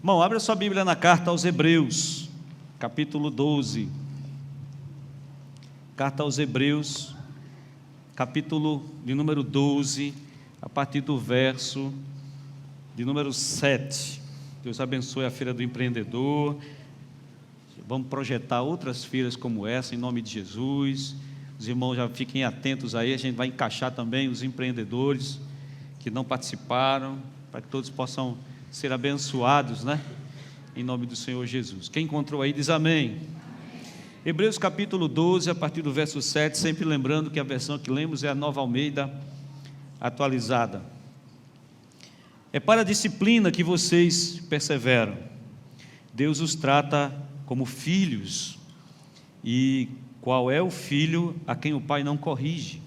Irmão, abra sua Bíblia na carta aos Hebreus, capítulo 12. Carta aos Hebreus, capítulo de número 12, a partir do verso de número 7. Deus abençoe a Feira do Empreendedor. Vamos projetar outras feiras como essa, em nome de Jesus. Os irmãos já fiquem atentos aí, a gente vai encaixar também os empreendedores que não participaram, para que todos possam ser abençoados, né? Em nome do Senhor Jesus. Quem encontrou aí diz amém. Hebreus capítulo 12, a partir do verso 7, sempre lembrando que a versão que lemos é a Nova Almeida atualizada. É para a disciplina que vocês perseveram. Deus os trata como filhos. E qual é o filho a quem o pai não corrige?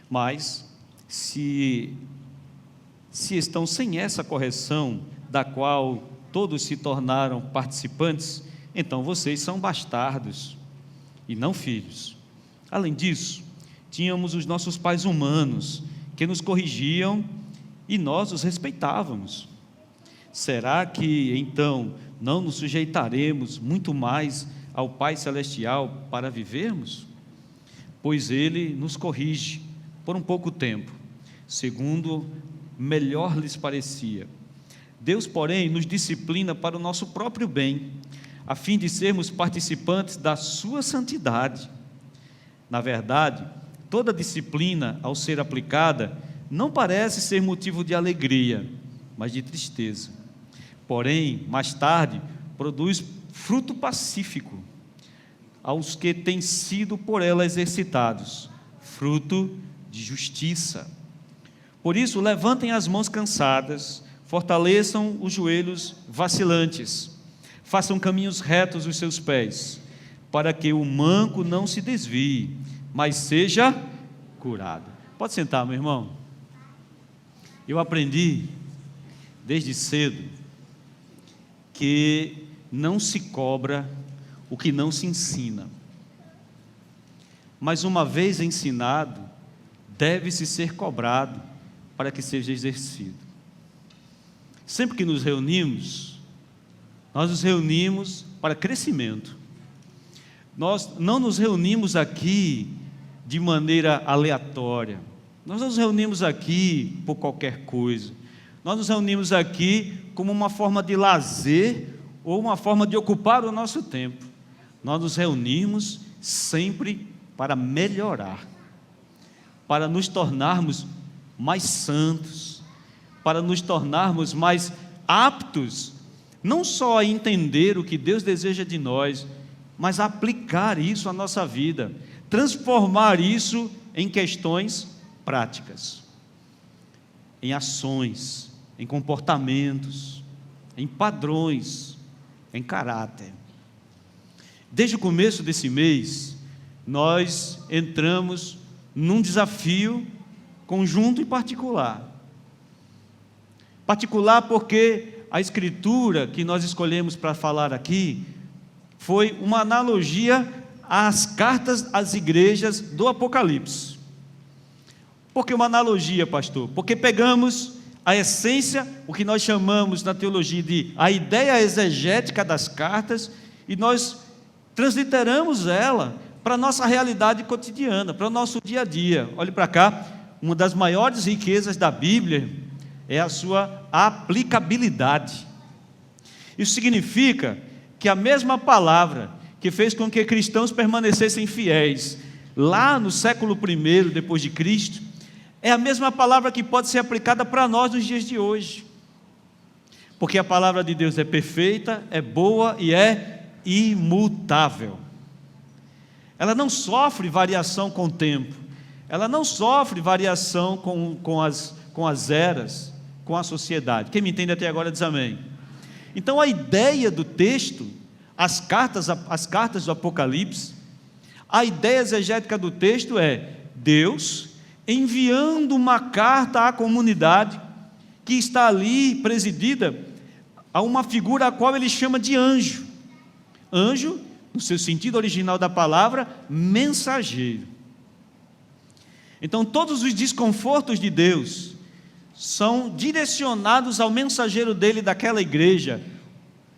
Mas, se estão sem essa correção, da qual todos se tornaram participantes, então vocês são bastardos e não filhos. Além disso, tínhamos os nossos pais humanos, que nos corrigiam e nós os respeitávamos. Será que então não nos sujeitaremos muito mais ao Pai Celestial para vivermos? Pois Ele nos corrige por um pouco tempo, segundo melhor lhes parecia. Deus, porém, nos disciplina para o nosso próprio bem, a fim de sermos participantes da sua santidade. Na verdade, toda disciplina, ao ser aplicada, não parece ser motivo de alegria, mas de tristeza. Porém, mais tarde, produz fruto pacífico aos que têm sido por ela exercitados, fruto de justiça. Por isso, levantem as mãos cansadas, fortaleçam os joelhos vacilantes, façam caminhos retos os seus pés, para que o manco não se desvie, mas seja curado. Pode sentar, meu irmão. Eu aprendi desde cedo que não se cobra o que não se ensina, mas uma vez ensinado, deve-se ser cobrado para que seja exercido. Sempre que nos reunimos, nós nos reunimos para crescimento. Nós não nos reunimos aqui de maneira aleatória. Nós não nos reunimos aqui por qualquer coisa. Nós nos reunimos aqui como uma forma de lazer ou uma forma de ocupar o nosso tempo. Nós nos reunimos sempre para melhorar, para nos tornarmos mais santos, para nos tornarmos mais aptos, não só a entender o que Deus deseja de nós, mas a aplicar isso à nossa vida, transformar isso em questões práticas, em ações, em comportamentos, em padrões, em caráter. Desde o começo desse mês, nós entramos num desafio conjunto e particular. Particular porque a escritura que nós escolhemos para falar aqui foi uma analogia às cartas às igrejas do Apocalipse. Por que uma analogia, pastor? Porque pegamos a essência, o que nós chamamos na teologia de a ideia exegética das cartas, e nós transliteramos ela para a nossa realidade cotidiana, para o nosso dia a dia. Olhe para cá, uma das maiores riquezas da Bíblia é a sua aplicabilidade. Isso significa que a mesma palavra que fez com que cristãos permanecessem fiéis lá no século I depois de Cristo, é a mesma palavra que pode ser aplicada para nós nos dias de hoje, porque a palavra de Deus é perfeita, é boa e é imutável. Ela não sofre variação com o tempo, ela não sofre variação com as eras, com a sociedade. Quem me entende até agora diz amém. Então a ideia do texto, as cartas do Apocalipse, a ideia exegética do texto é Deus enviando uma carta à comunidade que está ali presidida a uma figura a qual ele chama de anjo. Anjo, no seu sentido original da palavra, mensageiro. Então todos os desconfortos de Deus são direcionados ao mensageiro dele daquela igreja,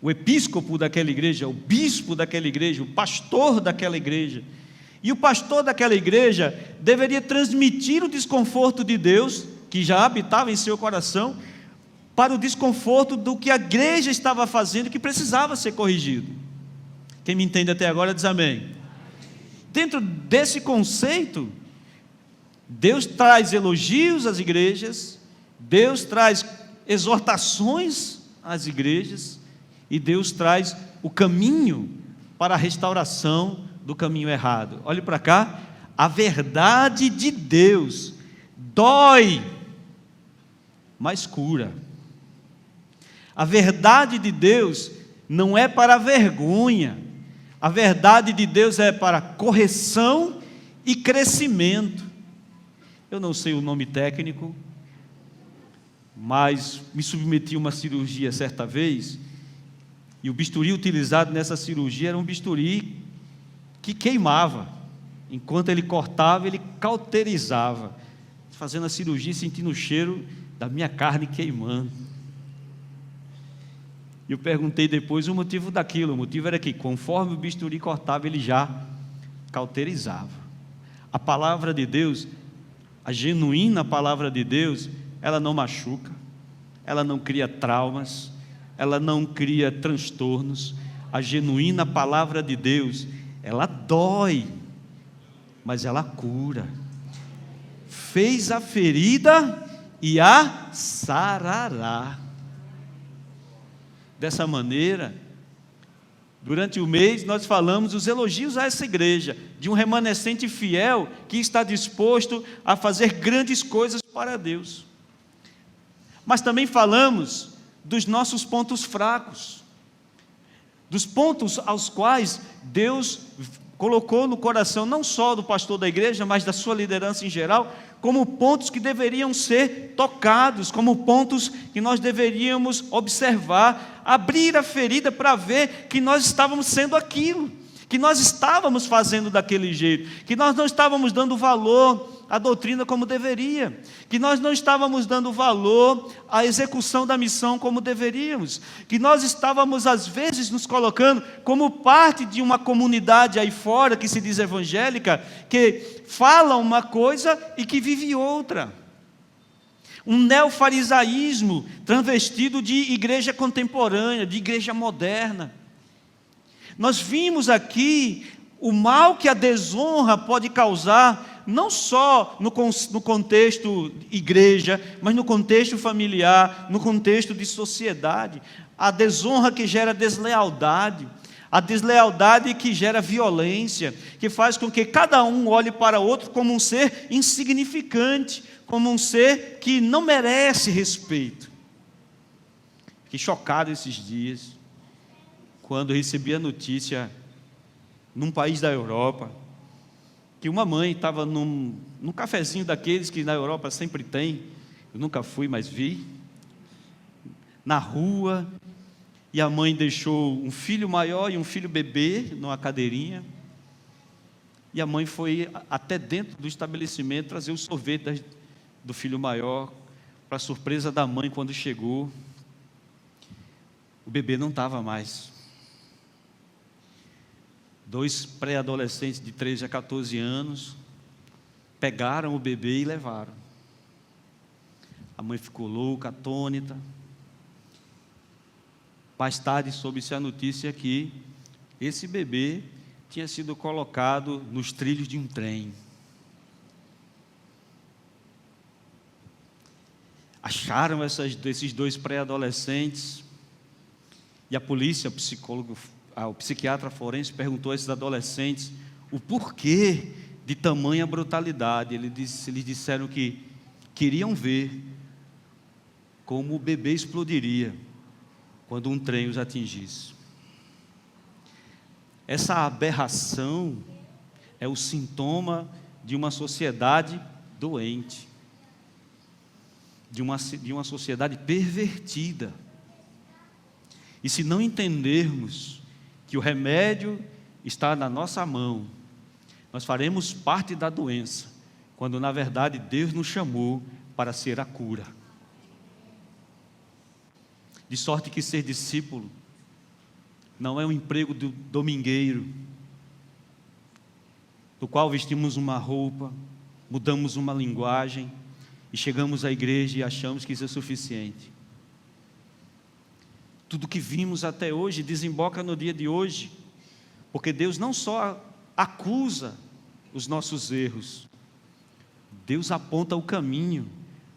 o episcopo daquela igreja, o bispo daquela igreja, o pastor daquela igreja. E o pastor daquela igreja deveria transmitir o desconforto de Deus, que já habitava em seu coração, para o desconforto do que a igreja estava fazendo, que precisava ser corrigido. Quem me entende até agora diz amém. Dentro desse conceito, Deus traz elogios às igrejas, Deus traz exortações às igrejas, e Deus traz o caminho para a restauração do caminho errado. Olhe para cá, a verdade de Deus dói, mas cura. A verdade de Deus não é para vergonha, a verdade de Deus é para correção e crescimento. Eu não sei o nome técnico, mas me submeti a uma cirurgia certa vez, e o bisturi utilizado nessa cirurgia era um bisturi que queimava. Enquanto ele cortava, ele cauterizava, fazendo a cirurgia e sentindo o cheiro da minha carne queimando. E eu perguntei depois o motivo daquilo. O motivo era que, conforme o bisturi cortava, ele já cauterizava. A palavra de Deus, a genuína palavra de Deus, ela não machuca, ela não cria traumas, ela não cria transtornos. A genuína palavra de Deus, ela dói, mas ela cura. Fez a ferida e a sarará. Dessa maneira, durante o mês nós falamos os elogios a essa igreja, de um remanescente fiel que está disposto a fazer grandes coisas para Deus. Mas também falamos dos nossos pontos fracos, dos pontos aos quais Deus colocou no coração não só do pastor da igreja, mas da sua liderança em geral, como pontos que deveriam ser tocados, como pontos que nós deveríamos observar, abrir a ferida para ver que nós estávamos sendo aquilo, que nós estávamos fazendo daquele jeito, que nós não estávamos dando valor à doutrina como deveria, que nós não estávamos dando valor à execução da missão como deveríamos, que nós estávamos às vezes nos colocando como parte de uma comunidade aí fora que se diz evangélica, que fala uma coisa e que vive outra. Um neofarisaísmo travestido de igreja contemporânea, de igreja moderna. Nós vimos aqui o mal que a desonra pode causar, não só no contexto igreja, mas no contexto familiar, no contexto de sociedade. A desonra que gera deslealdade, a deslealdade que gera violência, que faz com que cada um olhe para o outro como um ser insignificante, como um ser que não merece respeito. Fiquei chocado esses dias, quando recebi a notícia, num país da Europa, que uma mãe estava num cafezinho daqueles que na Europa sempre tem, eu nunca fui, mas vi, na rua, e a mãe deixou um filho maior e um filho bebê numa cadeirinha, e a mãe foi até dentro do estabelecimento trazer o sorvete do filho maior, para surpresa da mãe. Quando chegou, o bebê não estava mais. 2 pré-adolescentes de 13 a 14 anos pegaram o bebê e levaram. A mãe ficou louca, atônita. Mais tarde soube-se a notícia que esse bebê tinha sido colocado nos trilhos de um trem. Acharam esses 2 pré-adolescentes, e a polícia, o psiquiatra forense perguntou a esses adolescentes o porquê de tamanha brutalidade. Eles disseram que queriam ver como o bebê explodiria quando um trem os atingisse. Essa aberração é o sintoma de uma sociedade doente, de uma sociedade pervertida. E se não entendermos que o remédio está na nossa mão, nós faremos parte da doença, quando na verdade Deus nos chamou para ser a cura. De sorte que ser discípulo não é um emprego do domingueiro, do qual vestimos uma roupa, mudamos uma linguagem e chegamos à igreja e achamos que isso é suficiente. Tudo que vimos até hoje desemboca no dia de hoje, porque Deus não só acusa os nossos erros, Deus aponta o caminho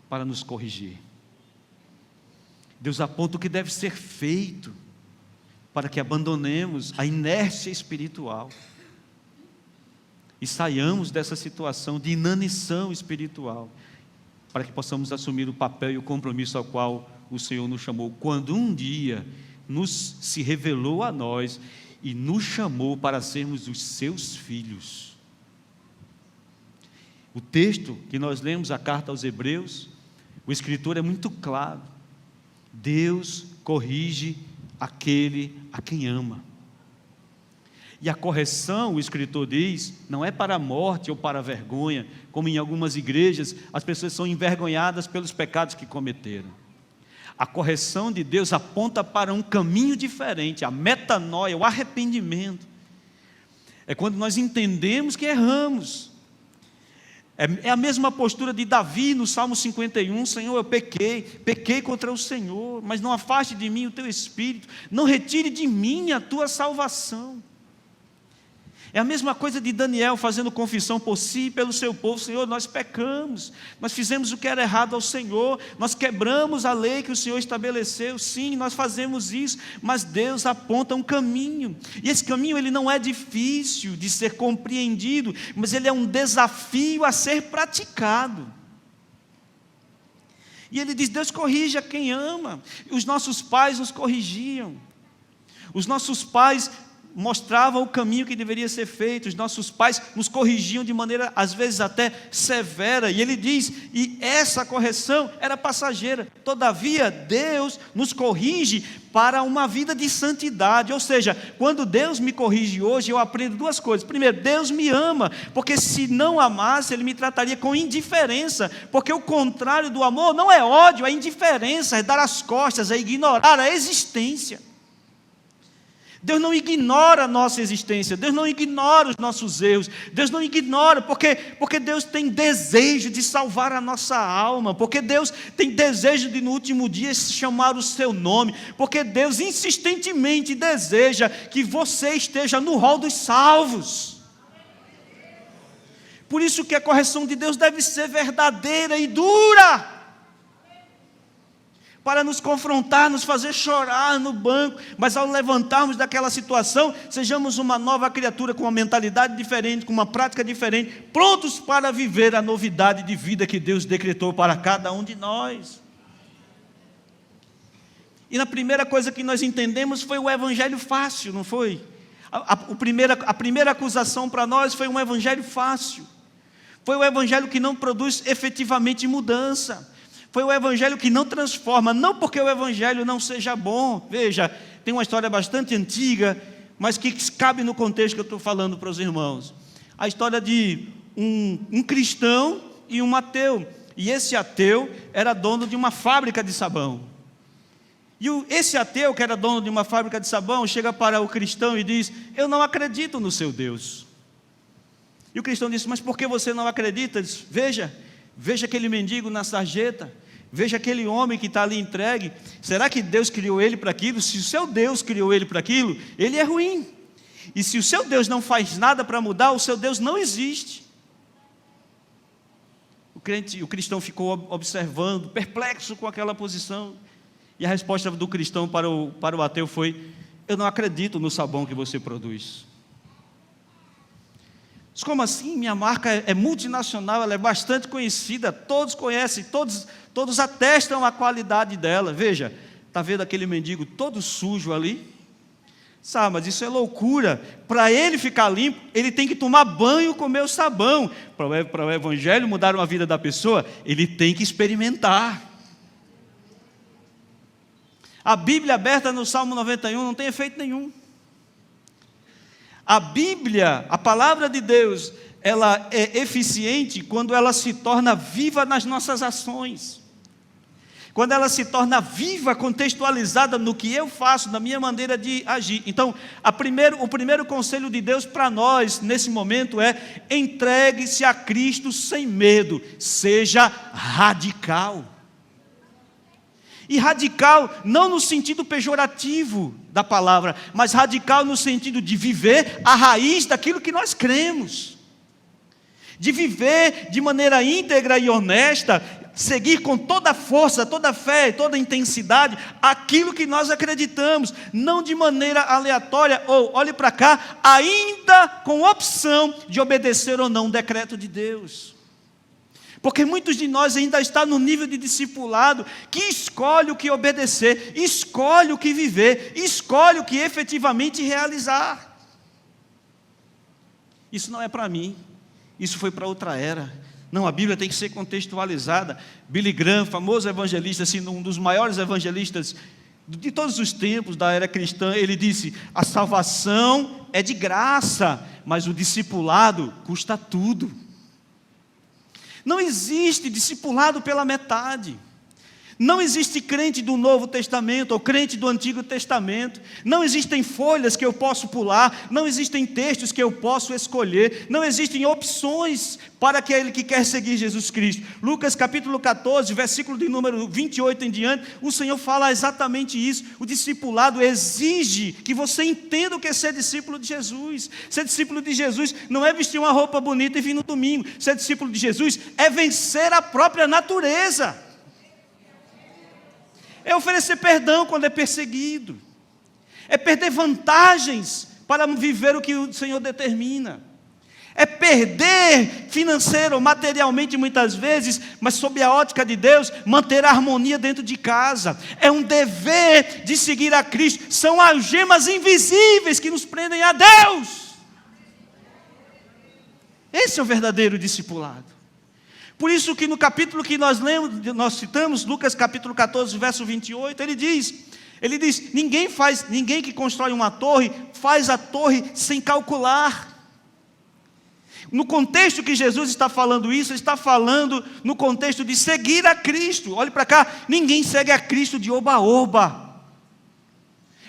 para nos corrigir. Deus aponta o que deve ser feito para que abandonemos a inércia espiritual e saiamos dessa situação de inanição espiritual, para que possamos assumir o papel e o compromisso ao qual o Senhor nos chamou, quando um dia se revelou a nós e nos chamou para sermos os seus filhos. O texto que nós lemos, a carta aos Hebreus, o escritor é muito claro: Deus corrige aquele a quem ama. E a correção, o escritor diz, não é para a morte ou para a vergonha, como em algumas igrejas as pessoas são envergonhadas pelos pecados que cometeram. A correção de Deus aponta para um caminho diferente, a metanoia, o arrependimento. É quando nós entendemos que erramos. É a mesma postura de Davi no Salmo 51, Senhor, eu pequei contra o Senhor, mas não afaste de mim o teu Espírito, não retire de mim a tua salvação. É a mesma coisa de Daniel fazendo confissão por si e pelo seu povo: Senhor, nós pecamos, nós fizemos o que era errado ao Senhor, nós quebramos a lei que o Senhor estabeleceu, sim, nós fazemos isso, mas Deus aponta um caminho, e esse caminho ele não é difícil de ser compreendido, mas ele é um desafio a ser praticado. E ele diz: Deus corrige a quem ama. Os nossos pais nos corrigiam, os nossos pais mostravam o caminho que deveria ser feito, os nossos pais nos corrigiam de maneira às vezes até severa, e ele diz, e essa correção era passageira, todavia Deus nos corrige para uma vida de santidade. Ou seja, quando Deus me corrige hoje, eu aprendo duas coisas: primeiro, Deus me ama, porque se não amasse, Ele me trataria com indiferença, porque o contrário do amor não é ódio, é indiferença, é dar as costas, é ignorar a existência. Deus não ignora a nossa existência, Deus não ignora os nossos erros, Deus não ignora, porque Deus tem desejo de salvar a nossa alma, porque Deus tem desejo de no último dia chamar o seu nome, porque Deus insistentemente deseja que você esteja no rol dos salvos. Por isso que a correção de Deus deve ser verdadeira e dura, para nos confrontar, nos fazer chorar no banco, mas ao levantarmos daquela situação, sejamos uma nova criatura com uma mentalidade diferente, com uma prática diferente, prontos para viver a novidade de vida que Deus decretou para cada um de nós. E a primeira coisa que nós entendemos foi o evangelho fácil, não foi? A primeira acusação para nós foi um evangelho fácil, foi o evangelho que não produz efetivamente mudança, foi o evangelho que não transforma, não porque o evangelho não seja bom. Veja, tem uma história bastante antiga, mas que cabe no contexto que eu estou falando para os irmãos. A história de um cristão e um ateu, e esse ateu era dono de uma fábrica de sabão. E esse ateu, que era dono de uma fábrica de sabão, chega para o cristão e diz: eu não acredito no seu Deus. E o cristão disse: mas por que você não acredita? Ele diz: veja aquele mendigo na sarjeta, veja aquele homem que está ali entregue. Será que Deus criou ele para aquilo? Se o seu Deus criou ele para aquilo, ele é ruim. E se o seu Deus não faz nada para mudar, o seu Deus não existe. O cristão ficou observando, perplexo com aquela posição. E a resposta do cristão para o ateu foi: eu não acredito no sabão que você produz. Como assim? Minha marca é multinacional, ela é bastante conhecida, todos conhecem, todos atestam a qualidade dela. Veja, está vendo aquele mendigo todo sujo ali? Sabe, mas isso é loucura. Para ele ficar limpo, ele tem que tomar banho com meu sabão. Para o evangelho mudar uma vida da pessoa, ele tem que experimentar. A Bíblia aberta no Salmo 91 não tem efeito nenhum. A Bíblia, a palavra de Deus, ela é eficiente quando ela se torna viva nas nossas ações. quando ela se torna viva, contextualizada no que eu faço, na minha maneira de agir. Então, o primeiro conselho de Deus para nós, nesse momento, é: entregue-se a Cristo sem medo, seja radical. E radical não no sentido pejorativo da palavra, mas radical no sentido de viver a raiz daquilo que nós cremos. De viver de maneira íntegra e honesta, seguir com toda a força, toda a fé, toda a intensidade aquilo que nós acreditamos, não de maneira aleatória, ou olhe para cá, ainda com opção de obedecer ou não o decreto de Deus. Porque muitos de nós ainda estão no nível de discipulado que escolhe o que obedecer, escolhe o que viver, escolhe o que efetivamente realizar. Isso não é para mim, isso foi para outra era. Não, a Bíblia tem que ser contextualizada. Billy Graham, famoso evangelista, assim, um dos maiores evangelistas de todos os tempos da era cristã, ele disse: a salvação é de graça, mas o discipulado custa tudo. Não existe discipulado pela metade. Não existe crente do Novo Testamento ou crente do Antigo Testamento. Não existem folhas que eu posso pular. Não existem textos que eu posso escolher. Não existem opções para aquele que quer seguir Jesus Cristo. Lucas capítulo 14, versículo de número 28 em diante, o Senhor fala exatamente isso. O discipulado exige que você entenda o que é ser discípulo de Jesus. Ser discípulo de Jesus não é vestir uma roupa bonita e vir no domingo. Ser discípulo de Jesus é vencer a própria natureza. É oferecer perdão quando é perseguido. É perder vantagens para viver o que o Senhor determina. É perder financeiro, materialmente muitas vezes, mas sob a ótica de Deus, manter a harmonia dentro de casa. É um dever de seguir a Cristo. São algemas invisíveis que nos prendem a Deus. Esse é o verdadeiro discipulado. Por isso que no capítulo que nós citamos, Lucas capítulo 14, verso 28, ele diz, ninguém que constrói uma torre, faz a torre sem calcular. No contexto que Jesus está falando isso, ele está falando no contexto de seguir a Cristo. Olhe para cá, ninguém segue a Cristo de oba-oba.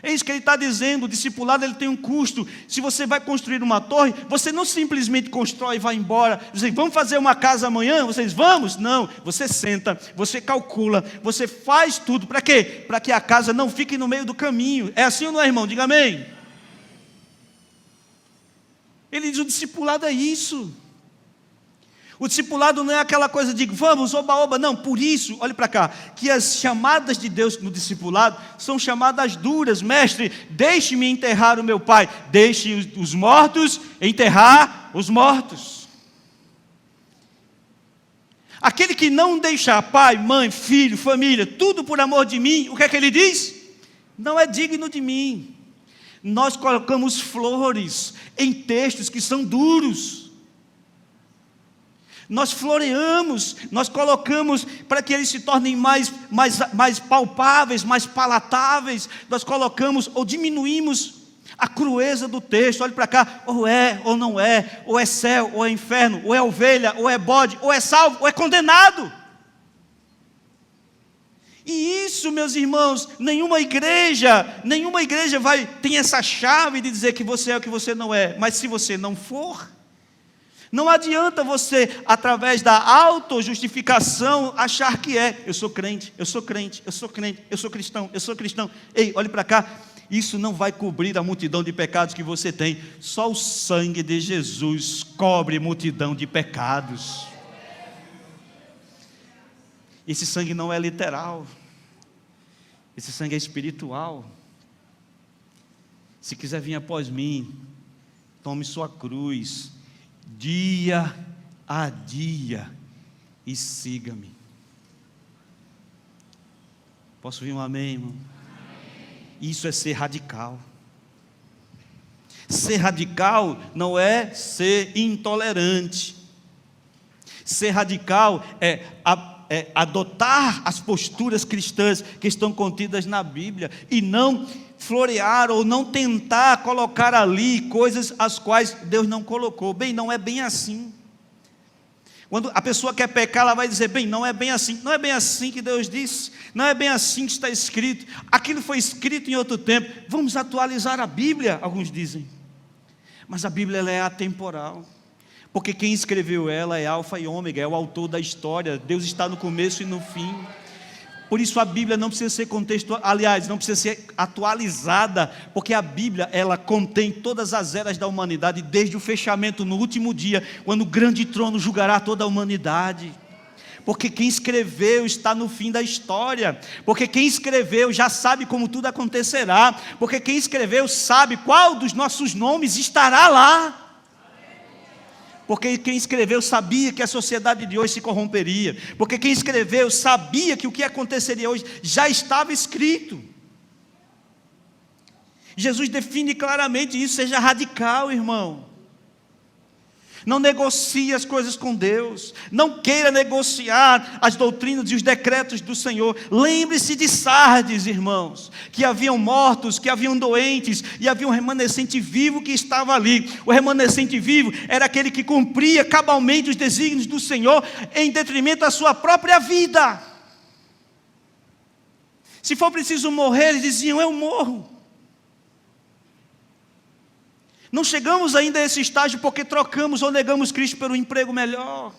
É isso que ele está dizendo. O discipulado, ele tem um custo. Se você vai construir uma torre, você não simplesmente constrói e vai embora. Vocês vão fazer uma casa amanhã? Vocês vamos? Não, você senta, você calcula, você faz tudo. Para quê? Para que a casa não fique no meio do caminho. É assim ou não é, irmão? Diga amém. Ele diz, o discipulado é isso. O discipulado não é aquela coisa de vamos, oba-oba, não. Por isso, olhe para cá, que as chamadas de Deus no discipulado são chamadas duras. Mestre, deixe-me enterrar o meu pai. Deixe os mortos enterrar os mortos. Aquele que não deixar pai, mãe, filho, família, tudo por amor de mim, o que é que ele diz? Não é digno de mim. Nós colocamos flores em textos que são duros. Nós floreamos, nós colocamos para que eles se tornem mais palpáveis, mais palatáveis. Nós colocamos ou diminuímos a crueza do texto. Olhe para cá, ou é ou não é, ou é céu ou é inferno, ou é ovelha, ou é bode, ou é salvo, ou é condenado. E isso, meus irmãos, nenhuma igreja tem essa chave de dizer que você é o que você não é. Mas se você não for, não adianta você, através da autojustificação, achar que é. Eu sou crente, eu sou crente, eu sou crente, eu sou cristão, eu sou cristão. Ei, olhe para cá, isso não vai cobrir a multidão de pecados que você tem. Só o sangue de Jesus cobre multidão de pecados. Esse sangue não é literal. Esse sangue é espiritual. Se quiser vir após mim, tome sua cruz dia a dia e siga-me. Posso ouvir um amém, irmão? Amém. Isso é ser radical. Ser radical não é ser intolerante. Ser radical é adotar as posturas cristãs que estão contidas na Bíblia e não florear ou não tentar colocar ali coisas as quais Deus não colocou. Bem, não é bem assim. Quando a pessoa quer pecar, ela vai dizer, bem, não é bem assim. Não é bem assim que Deus disse. Não é bem assim que está escrito. Aquilo foi escrito em outro tempo. Vamos atualizar a Bíblia, alguns dizem. Mas a Bíblia ela é atemporal. Porque quem escreveu ela é alfa e ômega, é o autor da história. Deus está no começo e no fim. Por isso a Bíblia não precisa ser não precisa ser atualizada, porque a Bíblia, ela contém todas as eras da humanidade, desde o fechamento no último dia, quando o grande trono julgará toda a humanidade. Porque quem escreveu está no fim da história, porque quem escreveu já sabe como tudo acontecerá, porque quem escreveu sabe qual dos nossos nomes estará lá. Porque quem escreveu sabia que a sociedade de hoje se corromperia. Porque quem escreveu sabia que o que aconteceria hoje já estava escrito. Jesus define claramente isso, seja radical, irmão. Não negocie as coisas com Deus. Não queira negociar as doutrinas e os decretos do Senhor. Lembre-se de Sardes, irmãos, que haviam mortos, que haviam doentes, e havia um remanescente vivo que estava ali. O remanescente vivo era aquele que cumpria cabalmente os desígnios do Senhor, em detrimento da sua própria vida. Se for preciso morrer, eles diziam, eu morro. Não chegamos ainda a esse estágio porque trocamos ou negamos Cristo por um emprego melhor.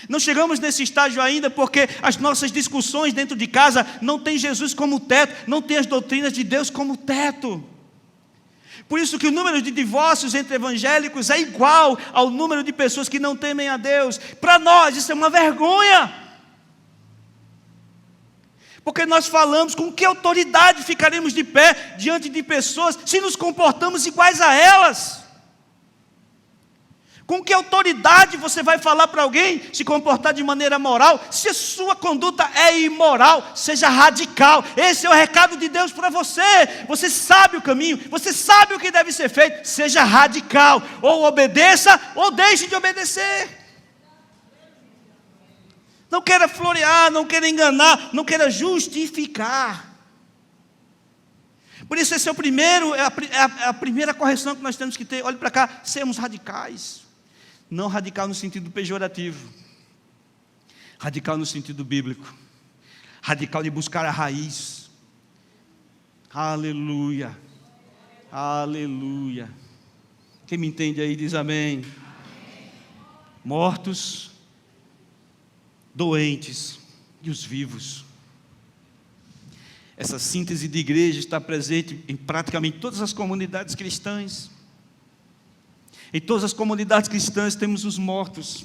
Não chegamos nesse estágio ainda porque as nossas discussões dentro de casa não tem Jesus como teto, não tem as doutrinas de Deus como teto. Por isso que o número de divórcios entre evangélicos é igual ao número de pessoas que não temem a Deus. Para nós isso é uma vergonha. Porque nós falamos com que autoridade ficaremos de pé diante de pessoas se nos comportamos iguais a elas? Com que autoridade você vai falar para alguém se comportar de maneira moral, se a sua conduta é imoral? Seja radical. Esse é o recado de Deus para você. Você sabe o caminho, você sabe o que deve ser feito. Seja radical. Ou obedeça, ou deixe de obedecer. Não queira florear, não queira enganar, não queira justificar. Por isso esse é a primeira correção que nós temos que ter. Olhe para cá, sermos radicais. Não radical no sentido pejorativo. Radical no sentido bíblico. Radical de buscar a raiz. Aleluia. Aleluia. Quem me entende aí diz amém. Mortos, doentes e os vivos. Essa síntese de igreja está presente em praticamente todas as comunidades cristãs. Em todas as comunidades cristãs temos os mortos.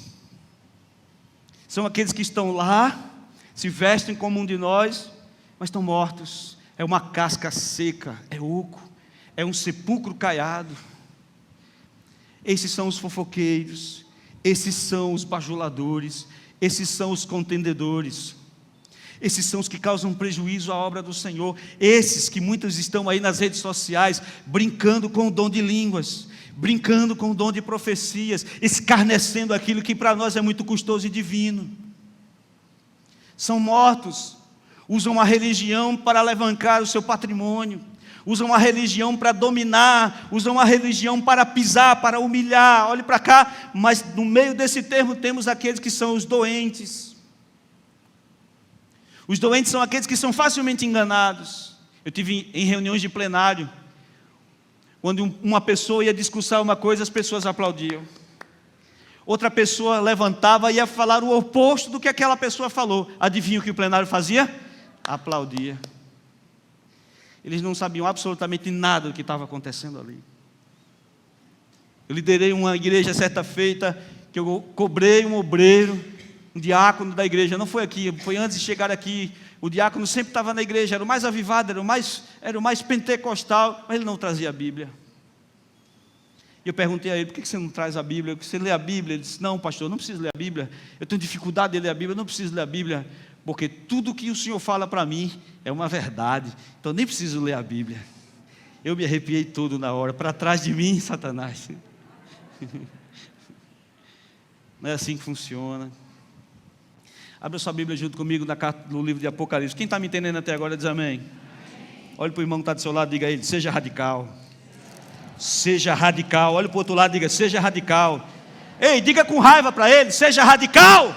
São aqueles que estão lá, se vestem como um de nós, mas estão mortos. É uma casca seca, é oco, é um sepulcro caiado. Esses são os fofoqueiros, esses são os bajuladores, esses são os contendedores, esses são os que causam prejuízo à obra do Senhor, esses que muitos estão aí nas redes sociais, brincando com o dom de línguas, brincando com o dom de profecias, escarnecendo aquilo que para nós é muito custoso e divino. São mortos, usam a religião para alavancar o seu patrimônio, usam a religião para dominar, usam a religião para pisar, para humilhar. Olhe para cá, mas no meio desse termo temos aqueles que são os doentes. Os doentes são aqueles que são facilmente enganados. Eu tive em reuniões de plenário, quando uma pessoa ia discursar uma coisa, as pessoas aplaudiam. Outra pessoa levantava e ia falar o oposto do que aquela pessoa falou. Adivinha o que o plenário fazia? Aplaudia. Eles não sabiam absolutamente nada do que estava acontecendo ali. Eu liderei uma igreja certa feita, que eu cobrei um obreiro, um diácono da igreja, não foi aqui, foi antes de chegar aqui. O diácono sempre estava na igreja, era o mais avivado, era o mais pentecostal, mas ele não trazia a Bíblia. E eu perguntei a ele, por que você não traz a Bíblia? Você lê a Bíblia? Ele disse, não, pastor, eu não preciso ler a Bíblia, eu tenho dificuldade de ler a Bíblia, eu não preciso ler a Bíblia, porque tudo que o Senhor fala para mim é uma verdade, então nem preciso ler a Bíblia. Eu me arrepiei todo na hora, para trás de mim, Satanás. Não é assim que funciona. Abra sua Bíblia junto comigo no livro de Apocalipse. Quem está me entendendo até agora diz amém. Olhe para o irmão que está do seu lado e diga a ele, seja radical. Seja radical. Olhe para o outro lado e diga, seja radical. Ei, diga com raiva para ele, seja radical.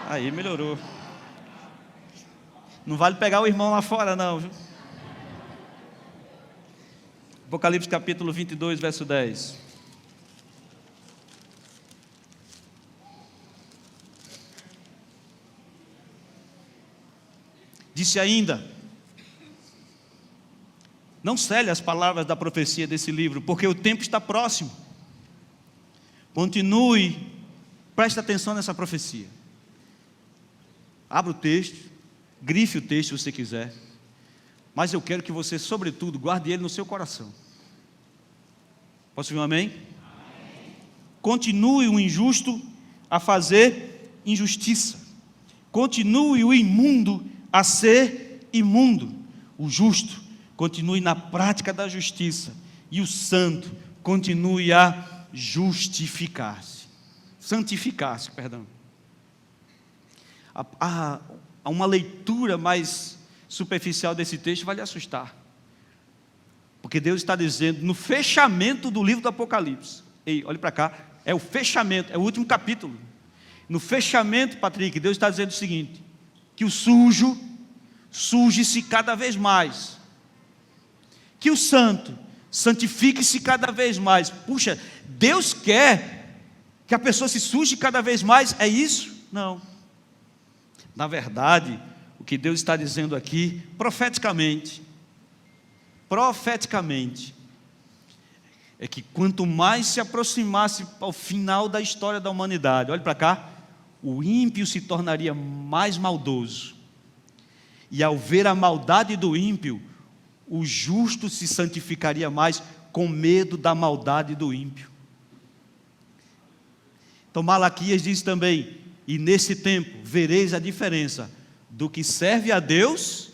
Aí melhorou. Não vale pegar o irmão lá fora não, viu? Apocalipse capítulo 22, verso 10. Disse ainda: não cele as palavras da profecia desse livro, porque o tempo está próximo. Continue, preste atenção nessa profecia. Abra o texto, grife o texto se você quiser, mas eu quero que você, sobretudo, guarde ele no seu coração. Posso ouvir um amém? Amém. Continue o injusto a fazer injustiça, continue o imundo a ser imundo, o justo continue na prática da justiça, e o santo continue a santificar-se, perdão. Uma leitura mais superficial desse texto vai lhe assustar, porque Deus está dizendo, no fechamento do livro do Apocalipse, ei, olhe para cá, é o fechamento, é o último capítulo, no fechamento, Patrick, Deus está dizendo o seguinte, que o sujo, suje-se cada vez mais, que o santo, santifique-se cada vez mais. Puxa, Deus quer que a pessoa se suje cada vez mais, é isso? Não. Na verdade, o que Deus está dizendo aqui, profeticamente, é que quanto mais se aproximasse ao final da história da humanidade, olhe para cá, o ímpio se tornaria mais maldoso, e ao ver a maldade do ímpio, o justo se santificaria mais, com medo da maldade do ímpio. Então Malaquias diz também, e nesse tempo vereis a diferença do que serve a Deus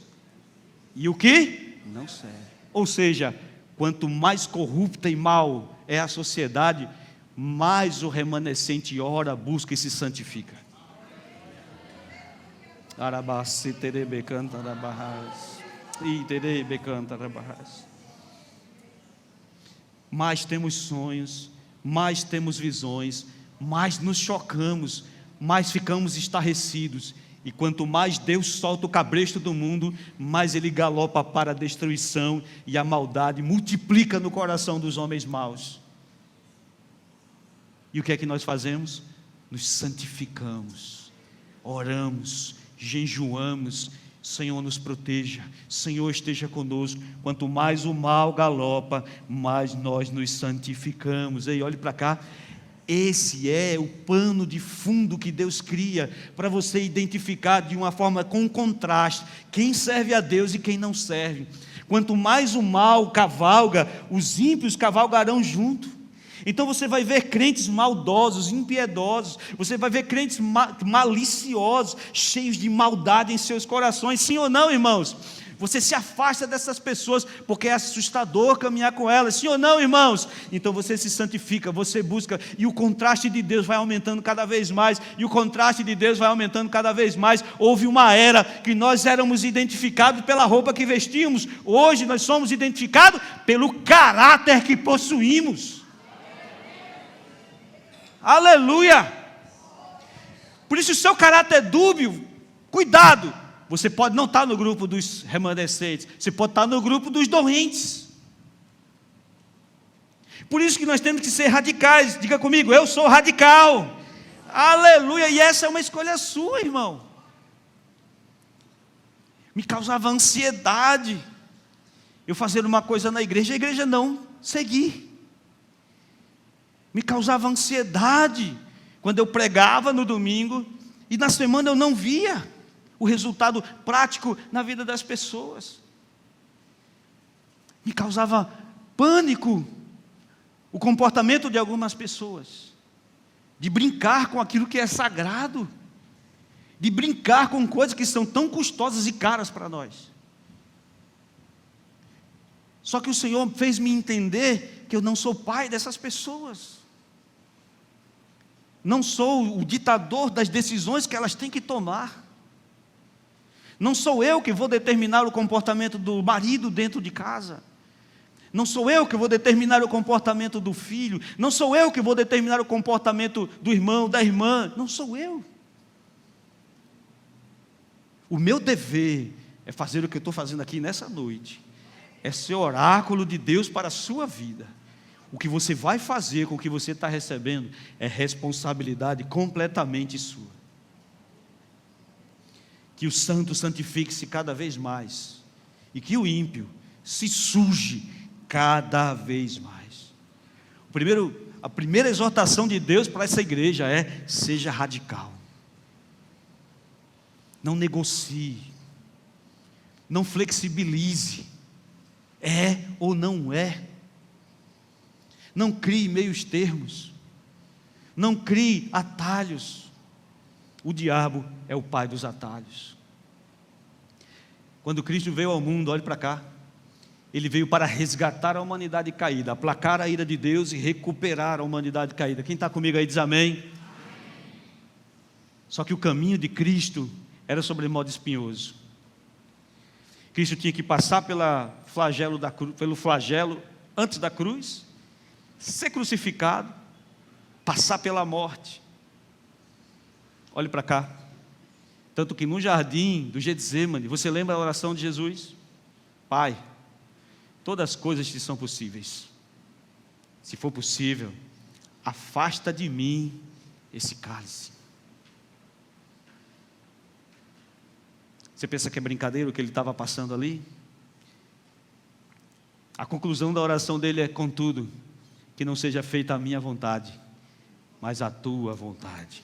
e o que não serve. Ou seja, quanto mais corrupta e mal é a sociedade, mais o remanescente ora, busca e se santifica. Mais temos sonhos, mais temos visões, mais nos chocamos, mais ficamos estarrecidos, e quanto mais Deus solta o cabresto do mundo, mais ele galopa para a destruição, e a maldade multiplica no coração dos homens maus. E o que é que nós fazemos? Nos santificamos, oramos, jejuamos. Senhor, nos proteja, Senhor, esteja conosco. Quanto mais o mal galopa, mais nós nos santificamos. Ei, olhe para cá, esse é o pano de fundo que Deus cria, para você identificar de uma forma com contraste, quem serve a Deus e quem não serve. Quanto mais o mal cavalga, os ímpios cavalgarão junto. Então você vai ver crentes maldosos, impiedosos, você vai ver crentes maliciosos, cheios de maldade em seus corações, sim ou não, irmãos? Você se afasta dessas pessoas, porque é assustador caminhar com elas, sim ou não, irmãos? Então você se santifica, você busca, e o contraste de Deus vai aumentando cada vez mais, e o contraste de Deus vai aumentando cada vez mais. Houve uma era que nós éramos identificados pela roupa que vestíamos, hoje nós somos identificados pelo caráter que possuímos. Aleluia! Por isso, o seu caráter é dúbio, cuidado, você pode não estar no grupo dos remanescentes, você pode estar no grupo dos doentes. Por isso que nós temos que ser radicais. Diga comigo, eu sou radical. Aleluia! E essa é uma escolha sua, irmão. Me causava ansiedade eu fazer uma coisa na igreja, a igreja não seguir. Me causava ansiedade quando eu pregava no domingo e na semana eu não via o resultado prático na vida das pessoas. Me causava pânico o comportamento de algumas pessoas, de brincar com aquilo que é sagrado, de brincar com coisas que são tão custosas e caras para nós. Só que o Senhor fez-me entender que eu não sou pai dessas pessoas. Não sou o ditador das decisões que elas têm que tomar. Não sou eu que vou determinar o comportamento do marido dentro de casa. Não sou eu que vou determinar o comportamento do filho. Não sou eu que vou determinar o comportamento do irmão, da irmã. Não sou eu. O meu dever é fazer o que eu estou fazendo aqui nessa noite. É ser oráculo de Deus para a sua vida. O que você vai fazer com o que você está recebendo é responsabilidade completamente sua. Que o santo santifique-se cada vez mais. E que o ímpio se suje cada vez mais. A primeira exortação de Deus para essa igreja é: seja radical. Não negocie. Não flexibilize. É ou não é. Não crie meios termos. Não crie atalhos. O diabo é o pai dos atalhos. Quando Cristo veio ao mundo, olhe para cá, Ele veio para resgatar a humanidade caída, aplacar a ira de Deus e recuperar a humanidade caída. Quem está comigo aí diz amém? Amém. Só que o caminho de Cristo era sobremodo espinhoso. Cristo tinha que passar pelo flagelo antes da cruz, ser crucificado, passar pela morte. Olhe para cá. Tanto que no jardim do Getsemane, você lembra a oração de Jesus? Pai, todas as coisas te são possíveis. Se for possível, afasta de mim esse cálice. Você pensa que é brincadeira o que ele estava passando ali? A conclusão da oração dele é: contudo, que não seja feita a minha vontade, mas a tua vontade.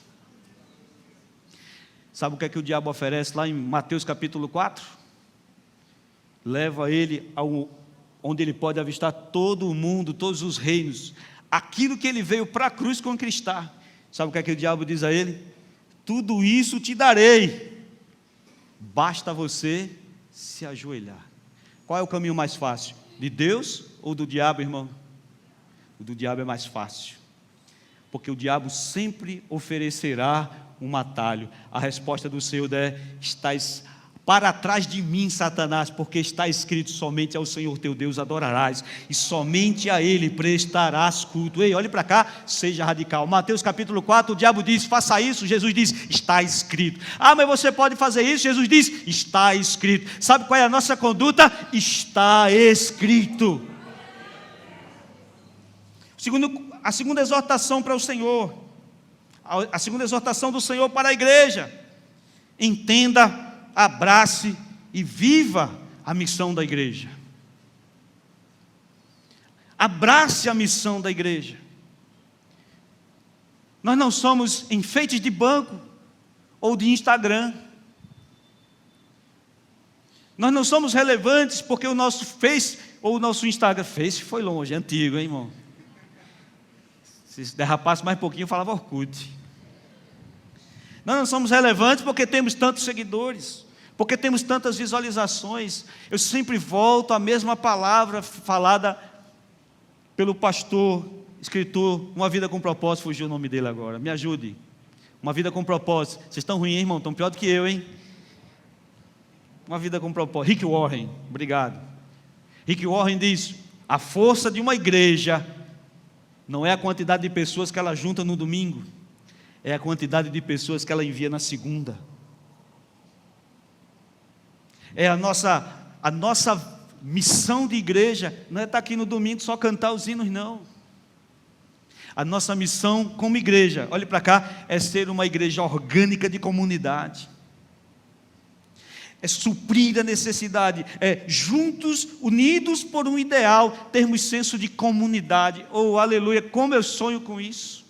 Sabe o que é que o diabo oferece lá em Mateus capítulo 4? Leva ele onde ele pode avistar todo o mundo, todos os reinos, aquilo que ele veio para a cruz conquistar. Sabe o que é que o diabo diz a ele? Tudo isso te darei, basta você se ajoelhar. Qual é o caminho mais fácil? De Deus ou do diabo, irmão? O do diabo é mais fácil, porque o diabo sempre oferecerá um atalho. A resposta do Senhor é: estás para trás de mim, Satanás, porque está escrito: somente ao Senhor teu Deus adorarás, e somente a Ele prestarás culto. Ei, olhe para cá, seja radical. Mateus capítulo 4, o diabo diz: faça isso. Jesus diz: está escrito. Ah, mas você pode fazer isso? Jesus diz: está escrito. Sabe qual é a nossa conduta? Está escrito. A segunda exortação para o Senhor, a segunda exortação do Senhor para a igreja: entenda, abrace e viva a missão da igreja. Abrace a missão da igreja. Nós não somos enfeites de banco ou de Instagram. Nós não somos relevantes porque o nosso Face ou o nosso Instagram, Face foi longe, é antigo, hein, irmão? Se derrapasse mais um pouquinho, eu falava Orkut. Nós não somos relevantes porque temos tantos seguidores, porque temos tantas visualizações. Eu sempre volto à mesma palavra falada pelo pastor, escritor, Uma Vida com Propósito. Fugiu o nome dele agora, me ajude. Uma Vida com Propósito. Vocês estão ruins, hein, irmão? Estão pior do que eu, hein? Uma Vida com Propósito. Rick Warren, obrigado. Rick Warren diz: a força de uma igreja não é a quantidade de pessoas que ela junta no domingo, é a quantidade de pessoas que ela envia na segunda. É a nossa missão de igreja, não é estar aqui no domingo só cantar os hinos, não. A nossa missão como igreja, olhe para cá, é ser uma igreja orgânica de comunidade. É suprir a necessidade, é juntos, unidos por um ideal, termos senso de comunidade. Oh, aleluia, como eu sonho com isso.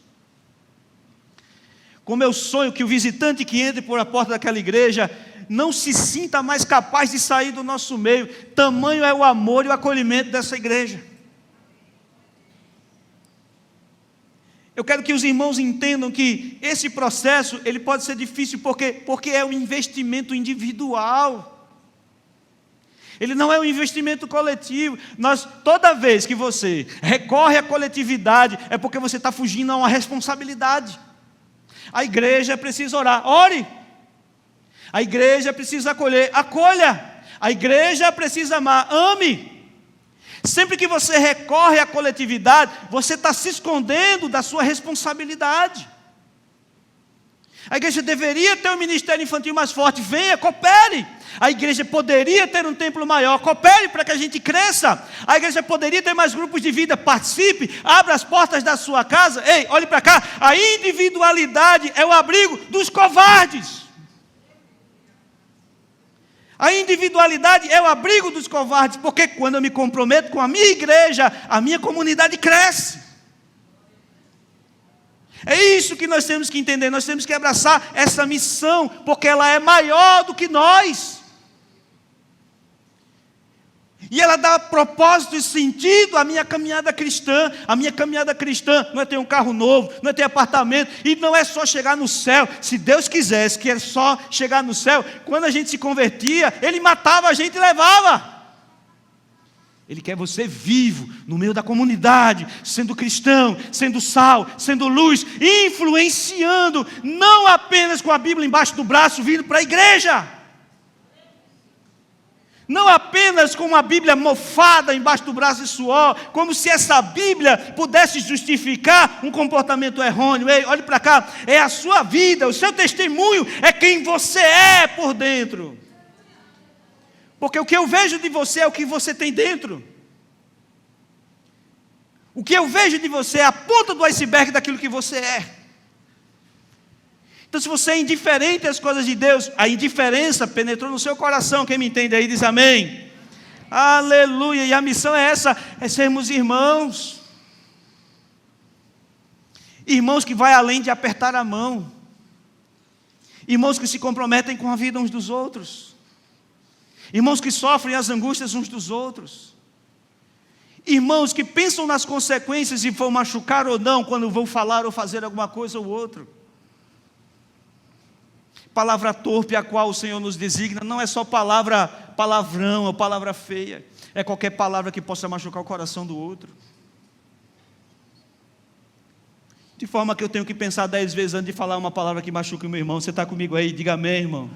Como eu sonho que o visitante que entre por a porta daquela igreja não se sinta mais capaz de sair do nosso meio. Tamanho é o amor e o acolhimento dessa igreja. Eu quero que os irmãos entendam que esse processo, ele pode ser difícil porque é um investimento individual. Ele não é um investimento coletivo. Toda vez que você recorre à coletividade, é porque você está fugindo a uma responsabilidade. A igreja precisa orar, ore. A igreja precisa acolher, acolha. A igreja precisa amar, ame. Sempre que você recorre à coletividade, você está se escondendo da sua responsabilidade. A igreja deveria ter um ministério infantil mais forte, venha, coopere. A igreja poderia ter um templo maior, coopere para que a gente cresça. A igreja poderia ter mais grupos de vida, participe, abra as portas da sua casa. Ei, olhe para cá, a individualidade é o abrigo dos covardes. A individualidade é o abrigo dos covardes, porque quando eu me comprometo com a minha igreja, a minha comunidade cresce. É isso que nós temos que entender, nós temos que abraçar essa missão, porque ela é maior do que nós. E ela dá propósito e sentido à minha caminhada cristã. A minha caminhada cristã não é ter um carro novo, não é ter apartamento, e não é só chegar no céu. Se Deus quisesse que é só chegar no céu, quando a gente se convertia, Ele matava a gente e levava. Ele quer você vivo, no meio da comunidade, sendo cristão, sendo sal, sendo luz, influenciando, não apenas com a Bíblia embaixo do braço, vindo para a igreja. Não apenas com uma Bíblia mofada embaixo do braço de suor, como se essa Bíblia pudesse justificar um comportamento errôneo. Ei, olhe para cá, é a sua vida, o seu testemunho é quem você é por dentro. Porque o que eu vejo de você é o que você tem dentro. O que eu vejo de você é a ponta do iceberg daquilo que você é. Então, se você é indiferente às coisas de Deus, a indiferença penetrou no seu coração. Quem me entende aí diz amém. Aleluia. E a missão é essa, é sermos irmãos. Irmãos que vai além de apertar a mão. Irmãos que se comprometem com a vida uns dos outros. Irmãos que sofrem as angústias uns dos outros. Irmãos que pensam nas consequências e vão machucar ou não quando vão falar ou fazer alguma coisa ou outra. Palavra torpe a qual o Senhor nos designa não é só palavrão ou palavra feia. É qualquer palavra que possa machucar o coração do outro. De forma que eu tenho que pensar 10 vezes antes de falar uma palavra que machuque o meu irmão. Você está comigo aí? Diga amém, irmão.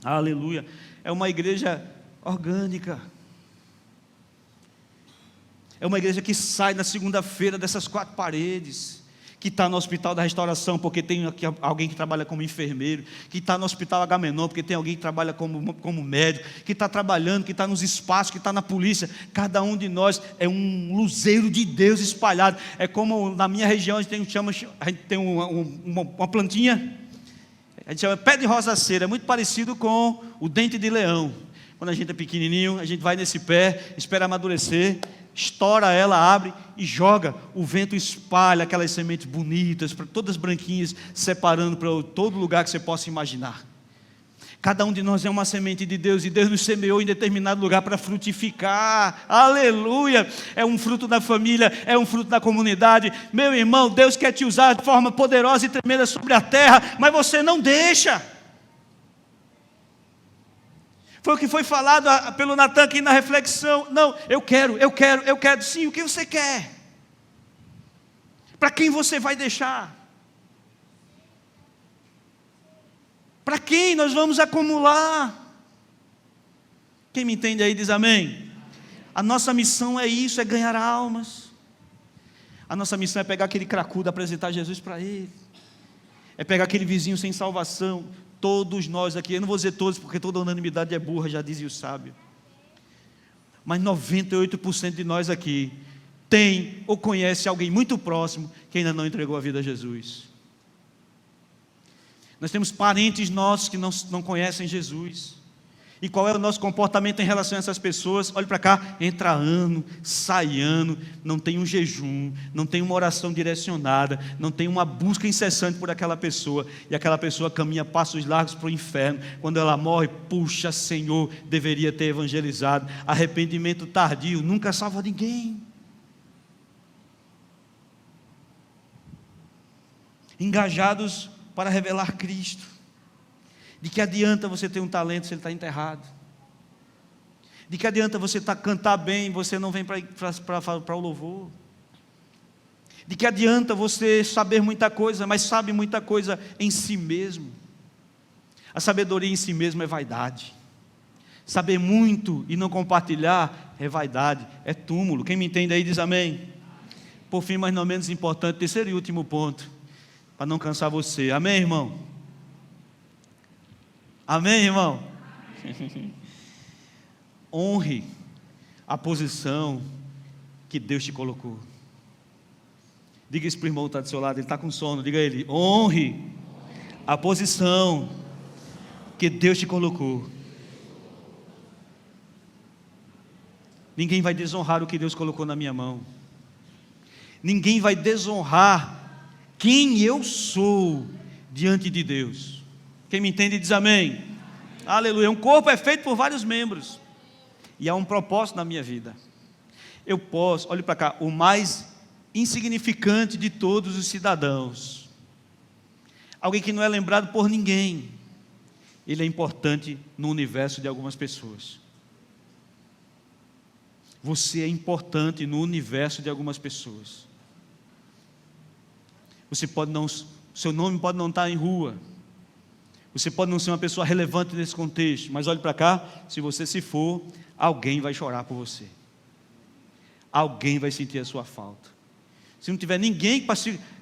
Aleluia. É uma igreja orgânica. É uma igreja que sai na segunda-feira dessas 4 paredes. Que está no hospital da restauração, porque tem aqui alguém que trabalha como enfermeiro, que está no hospital Agamenon, porque tem alguém que trabalha como médico, que está trabalhando, que está nos espaços, que está na polícia. Cada um de nós é um luzeiro de Deus espalhado. É como na minha região a gente tem uma plantinha, a gente chama pé de rosa-ceira, é muito parecido com o dente de leão. Quando a gente é pequenininho, a gente vai nesse pé, espera amadurecer, estoura ela, abre e joga. O vento espalha aquelas sementes bonitas, todas branquinhas, separando para todo lugar que você possa imaginar. Cada um de nós é uma semente de Deus, e Deus nos semeou em determinado lugar para frutificar. Aleluia! É um fruto da família, é um fruto da comunidade. Meu irmão, Deus quer te usar de forma poderosa e tremenda sobre a terra, mas você não deixa. Foi o que foi falado pelo Natan aqui na reflexão. Não, eu quero. Sim, o que você quer? Para quem você vai deixar? Para quem nós vamos acumular? Quem me entende aí diz amém. A nossa missão é isso, é ganhar almas. A nossa missão é pegar aquele cracudo, apresentar Jesus para ele. É pegar aquele vizinho sem salvação. Todos nós aqui, eu não vou dizer todos, porque toda unanimidade é burra, já dizia o sábio. Mas 98% de nós aqui tem ou conhece alguém muito próximo que ainda não entregou a vida a Jesus. Nós temos parentes nossos que não conhecem Jesus. E qual é o nosso comportamento em relação a essas pessoas? Olha para cá, entra ano, sai ano, não tem um jejum, não tem uma oração direcionada, não tem uma busca incessante por aquela pessoa, e aquela pessoa caminha passos largos para o inferno. Quando ela morre, puxa, Senhor, deveria ter evangelizado. Arrependimento tardio nunca salva ninguém. Engajados para revelar Cristo. De que adianta você ter um talento se ele está enterrado? De que adianta você cantar bem e você não vem para o louvor? De que adianta você saber muita coisa, mas sabe muita coisa em si mesmo? A sabedoria em si mesmo é vaidade. Saber muito e não compartilhar é vaidade, é túmulo. Quem me entende aí diz amém. Por fim, mas não menos importante, terceiro e último ponto, para não cansar você. Amém, irmão? Amém, irmão? Honre a posição que Deus te colocou. Diga isso para o irmão que está do seu lado, ele está com sono, diga a ele: honre a posição que Deus te colocou. Ninguém vai desonrar o que Deus colocou na minha mão. Ninguém vai desonrar quem eu sou diante de Deus. Quem me entende diz amém. Aleluia. Um corpo é feito por vários membros, e há um propósito na minha vida. Eu posso, olhe para cá, o mais insignificante de todos os cidadãos, alguém que não é lembrado por ninguém, ele é importante no universo de algumas pessoas. Você é importante no universo de algumas pessoas. Você pode não, seu nome pode não estar em rua, você pode não ser uma pessoa relevante nesse contexto, mas olhe para cá, se você se for, alguém vai chorar por você, alguém vai sentir a sua falta. Se não tiver ninguém,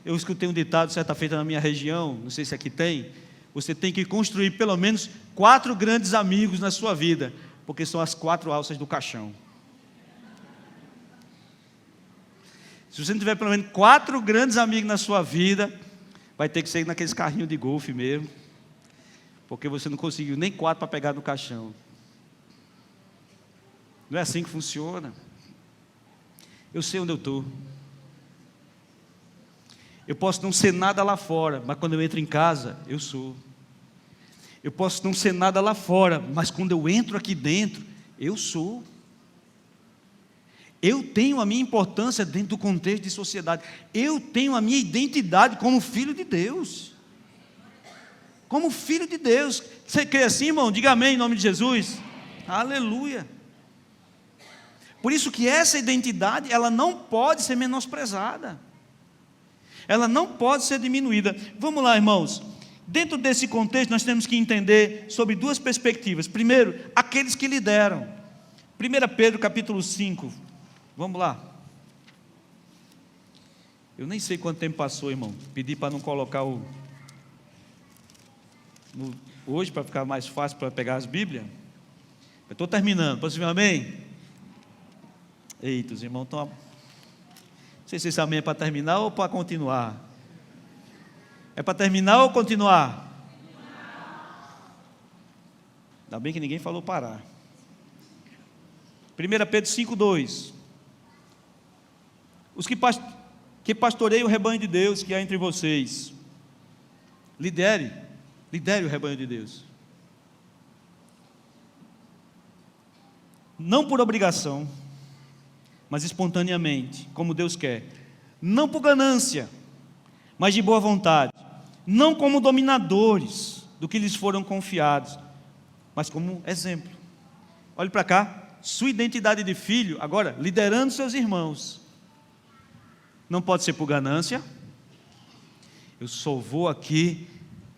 eu escutei um ditado certa feita na minha região, não sei se aqui tem, você tem que construir pelo menos 4 grandes amigos na sua vida, porque são as 4 alças do caixão. Se você não tiver pelo menos 4 grandes amigos na sua vida, vai ter que ser naqueles carrinhos de golfe mesmo, porque você não conseguiu nem 4 para pegar no caixão. Não é assim que funciona. Eu sei onde eu estou. Eu posso não ser nada lá fora, mas quando eu entro em casa, eu sou. Eu posso não ser nada lá fora, mas quando eu entro aqui dentro, eu sou. Eu tenho a minha importância dentro do contexto de sociedade. Eu tenho a minha identidade como filho de Deus. Como filho de Deus. Você crê assim, irmão? Diga amém em nome de Jesus. Aleluia. Por isso que essa identidade, ela não pode ser menosprezada. Ela não pode ser diminuída. Vamos lá, irmãos. Dentro desse contexto, nós temos que entender sobre 2 perspectivas. Primeiro, aqueles que lideram. 1 Pedro capítulo 5. Vamos lá. Eu nem sei quanto tempo passou, irmão. Pedi para não colocar hoje, para ficar mais fácil para pegar as Bíblias. Eu estou terminando. Posso dizer amém? Eita, os irmãos estão... Não sei se esse amém é para terminar ou para continuar. É para terminar ou continuar? Ainda bem que ninguém falou parar. 1 Pedro 5,2. Os que pastoreiam o rebanho de Deus que há entre vocês, lidere o rebanho de Deus. Não por obrigação, mas espontaneamente, como Deus quer. Não por ganância, mas de boa vontade. Não como dominadores do que lhes foram confiados, mas como exemplo. Olhe para cá, sua identidade de filho, agora, liderando seus irmãos. Não pode ser por ganância. Eu só vou aqui,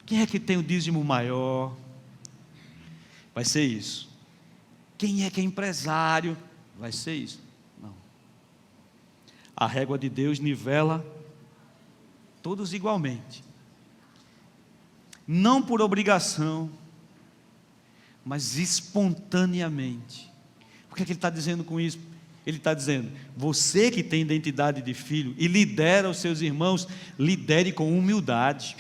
quem é que tem o dízimo maior? Vai ser isso. Quem é empresário? Vai ser isso. Não. A régua de Deus nivela todos igualmente. Não por obrigação, mas espontaneamente. O que é que ele está dizendo com isso? Ele está dizendo, você que tem identidade de filho e lidera os seus irmãos, lidere com humildade.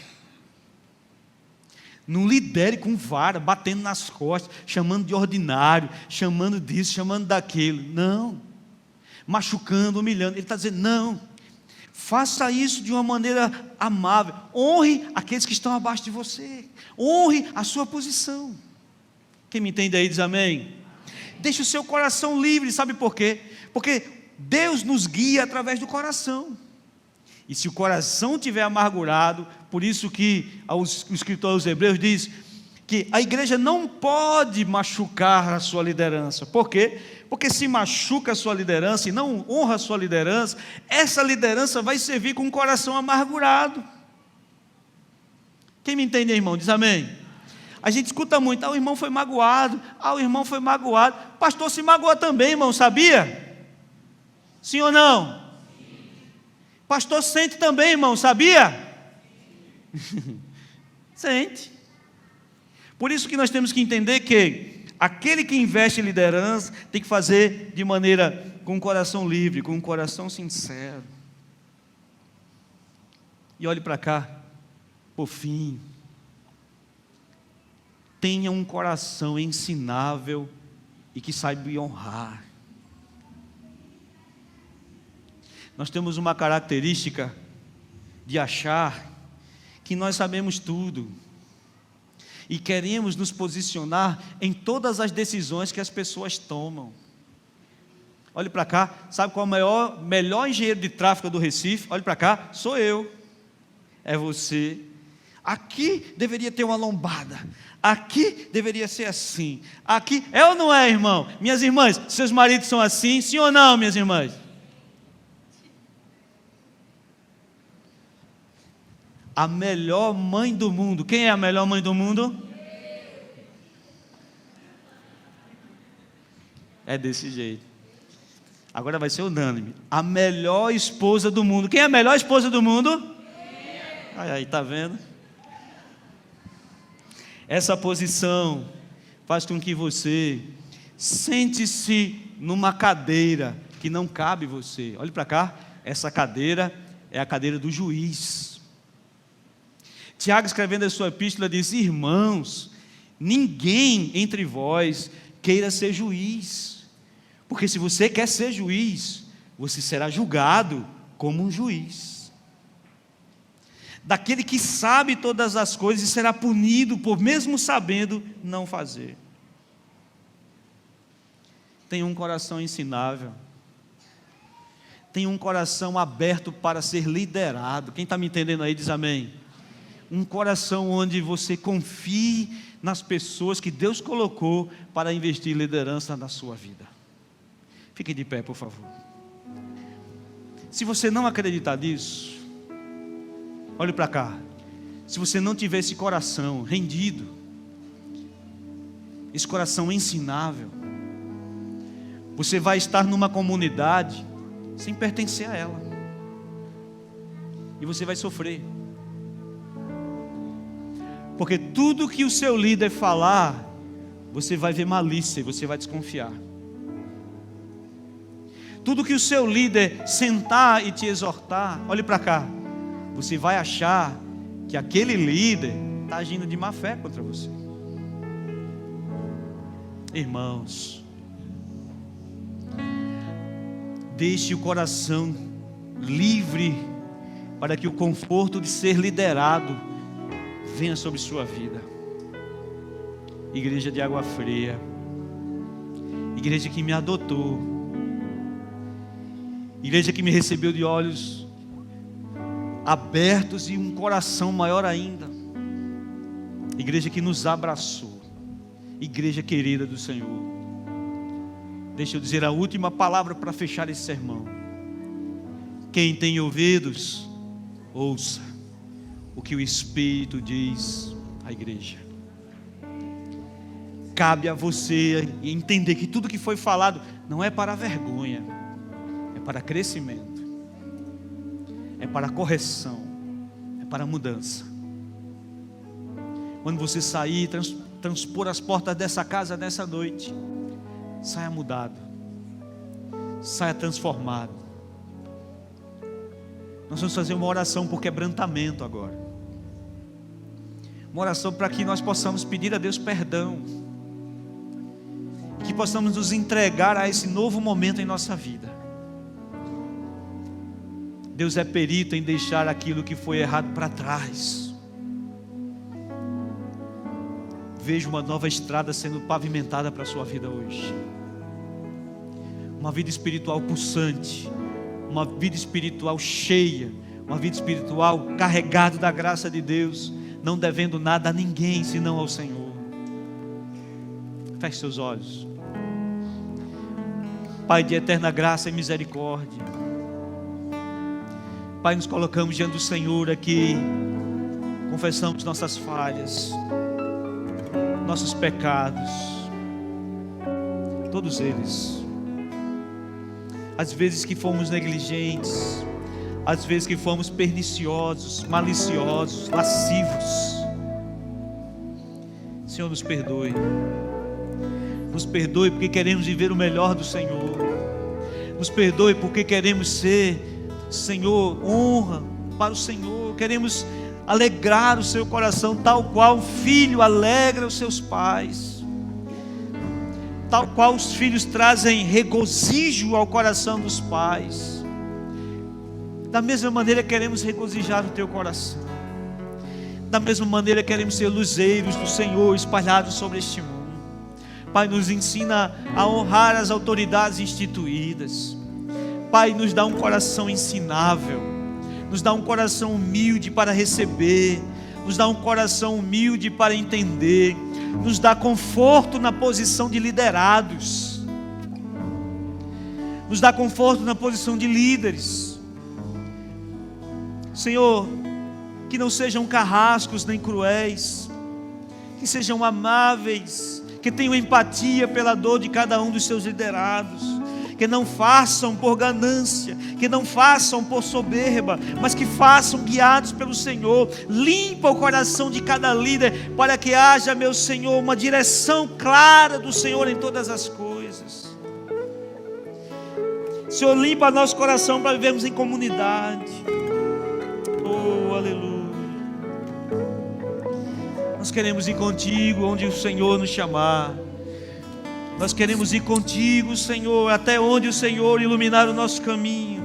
Não lidere com vara, batendo nas costas, chamando de ordinário, chamando disso, chamando daquilo. Não. Machucando, humilhando. Ele está dizendo, não. Faça isso de uma maneira amável. Honre aqueles que estão abaixo de você. Honre a sua posição. Quem me entende aí diz amém. Deixe o seu coração livre, sabe por quê? Porque Deus nos guia através do coração. E se o coração estiver amargurado, por isso que o escritor aos Hebreus diz que a igreja não pode machucar a sua liderança. Por quê? Porque se machuca a sua liderança e não honra a sua liderança, essa liderança vai servir com um coração amargurado. Quem me entende, irmão? Diz amém. A gente escuta muito, o irmão foi magoado, o irmão foi magoado. Pastor se magoou também, irmão, sabia? Sim ou não? Pastor sente também, irmão, sabia? Sente. Por isso que nós temos que entender que aquele que investe em liderança tem que fazer de maneira com um coração livre, com um coração sincero. E olhe para cá, por fim, tenha um coração ensinável e que saiba honrar. Nós temos uma característica de achar que nós sabemos tudo e queremos nos posicionar em todas as decisões que as pessoas tomam. Olhe para cá, sabe qual é o melhor engenheiro de tráfego do Recife? Olhe para cá, sou eu, é você. Aqui deveria ter uma lombada, aqui deveria ser assim, aqui, é ou não é, irmão? Minhas irmãs, seus maridos são assim, sim ou não, minhas irmãs? A melhor mãe do mundo, quem é a melhor mãe do mundo? É desse jeito. Agora vai ser unânime. A melhor esposa do mundo, quem é a melhor esposa do mundo? Aí, tá vendo? Essa posição faz com que você sente-se numa cadeira que não cabe você. Olhe para cá, essa cadeira é a cadeira do juiz. Tiago, escrevendo a sua epístola, diz: irmãos, ninguém entre vós queira ser juiz, porque se você quer ser juiz, você será julgado como um juiz. Daquele que sabe todas as coisas e será punido por mesmo sabendo não fazer. Tenha um coração ensinável, tenha um coração aberto para ser liderado. Quem está me entendendo aí diz amém. Um coração onde você confie nas pessoas que Deus colocou para investir em liderança na sua vida. Fique de pé, por favor. Se você não acreditar nisso, olhe para cá. Se você não tiver esse coração rendido, esse coração ensinável, você vai estar numa comunidade sem pertencer a ela, e você vai sofrer. Porque tudo que o seu líder falar, você vai ver malícia e você vai desconfiar. Tudo que o seu líder sentar e te exortar, olhe para cá, você vai achar que aquele líder está agindo de má fé contra você. Irmãos, deixe o coração livre para que o conforto de ser liderado venha sobre sua vida. Igreja de Água Fria, igreja que me adotou, igreja que me recebeu de olhos abertos e um coração maior ainda, igreja que nos abraçou, igreja querida do Senhor. Deixa eu dizer a última palavra para fechar esse sermão. Quem tem ouvidos, ouça o que o Espírito diz à igreja. Cabe a você entender que tudo que foi falado não é para vergonha, é para crescimento, é para correção, é para mudança. Quando você sair, transpor as portas dessa casa nessa noite, saia mudado, saia transformado. Nós vamos fazer uma oração por quebrantamento agora. Uma oração para que nós possamos pedir a Deus perdão, que possamos nos entregar a esse novo momento em nossa vida. Deus é perito em deixar aquilo que foi errado para trás. Vejo uma nova estrada sendo pavimentada para a sua vida hoje. Uma vida espiritual pulsante, uma vida espiritual cheia, uma vida espiritual carregada da graça de Deus, não devendo nada a ninguém senão ao Senhor. Feche seus olhos. Pai de eterna graça e misericórdia, Pai, nos colocamos diante do Senhor aqui, confessamos nossas falhas, nossos pecados, todos eles. As vezes que fomos negligentes, as vezes que fomos perniciosos, maliciosos, lascivos. Senhor, nos perdoe. Nos perdoe porque queremos viver o melhor do Senhor. Nos perdoe porque queremos ser, Senhor, honra para o Senhor. Queremos alegrar o seu coração, tal qual o filho alegra os seus pais, tal qual os filhos trazem regozijo ao coração dos pais. Da mesma maneira queremos regozijar o teu coração. Da mesma maneira queremos ser luzeiros do Senhor espalhados sobre este mundo. Pai, nos ensina a honrar as autoridades instituídas. Pai, nos dá um coração ensinável, nos dá um coração humilde para receber, nos dá um coração humilde para entender, nos dá conforto na posição de liderados, nos dá conforto na posição de líderes. Senhor, que não sejam carrascos nem cruéis, que sejam amáveis, que tenham empatia pela dor de cada um dos seus liderados, que não façam por ganância, que não façam por soberba, mas que façam guiados pelo Senhor. Limpa o coração de cada líder, para que haja, meu Senhor, uma direção clara do Senhor em todas as coisas. Senhor, limpa nosso coração para vivermos em comunidade. Oh, aleluia. Nós queremos ir contigo onde o Senhor nos chamar. Nós queremos ir contigo, Senhor, até onde o Senhor iluminar o nosso caminho.